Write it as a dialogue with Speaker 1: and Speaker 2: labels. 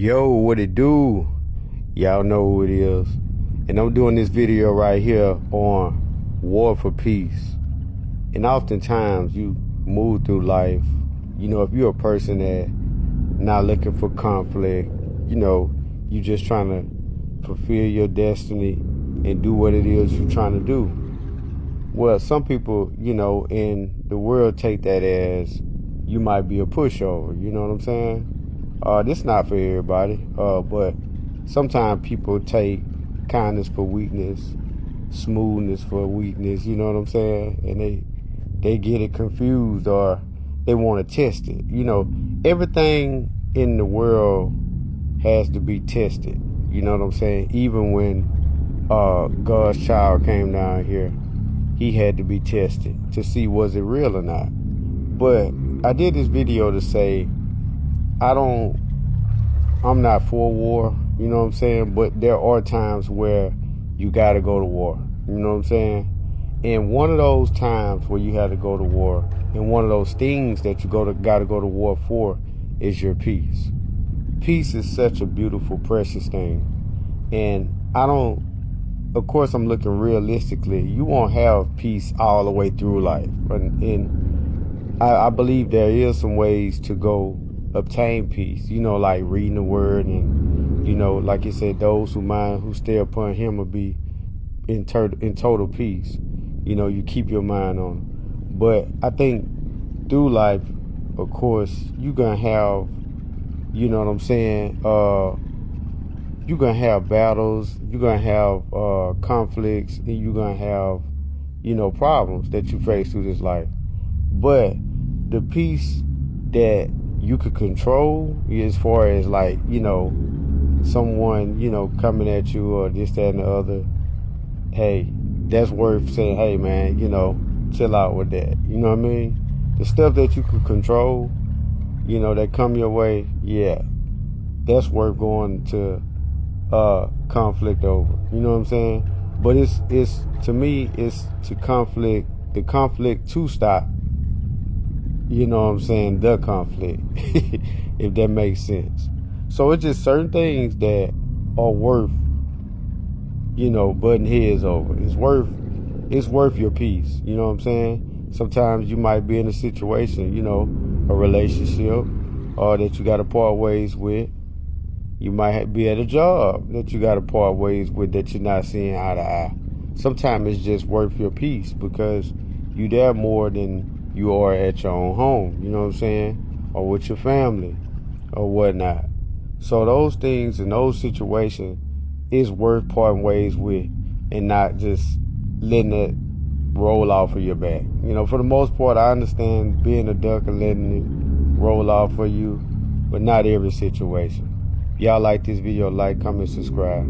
Speaker 1: Yo, what it do? Y'all know who it is. And I'm doing this video right here on war for peace. And oftentimes you move through life, if you're a person that not looking for conflict, you just trying to fulfill your destiny and do what it is you're trying to do. Well, some people, in the world take that as you might be a pushover, you know what I'm saying? This not for everybody, but sometimes people take kindness for weakness, smoothness for weakness, you know what I'm saying? And they get it confused, or they want to test it. Everything in the world has to be tested, you know what I'm saying? Even when God's child came down here, he had to be tested to see was it real or not. But I did this video to say I'm not for war, you know what I'm saying? But there are times where you gotta go to war, you know what I'm saying? And one of those times where you had to go to war, and one of those things that you gotta go to war for, is your peace. Peace is such a beautiful, precious thing. And of course I'm looking realistically, you won't have peace all the way through life. And I believe there is some ways to go obtain peace, like reading the word, and like you said, those who stay upon him will be in total peace. You keep your mind on him. But I think through life, of course, you're gonna have, you know what I'm saying, you're gonna have battles, you're gonna have conflicts, and you're gonna have problems that you face through this life. But the peace that you could control, as far as like, someone, coming at you or this, that, and the other, hey, that's worth saying, hey man, chill out with that. You know what I mean? The stuff that you could control, that come your way, yeah, that's worth going to conflict over. You know what I'm saying? But it's to me, it's the conflict to stop. You know what I'm saying? The conflict, if that makes sense. So it's just certain things that are worth, butting heads over. It's worth your peace. You know what I'm saying? Sometimes you might be in a situation, a relationship, that you got to part ways with. You might be at a job that you got to part ways with, that you're not seeing eye to eye. Sometimes it's just worth your peace because you there more than you are at your own home, you know what I'm saying? Or with your family or whatnot. So those things and those situations is worth parting ways with, and not just letting it roll off of your back. For the most part, I understand being a duck and letting it roll off for you, but not every situation. If y'all like this video, like, comment, subscribe.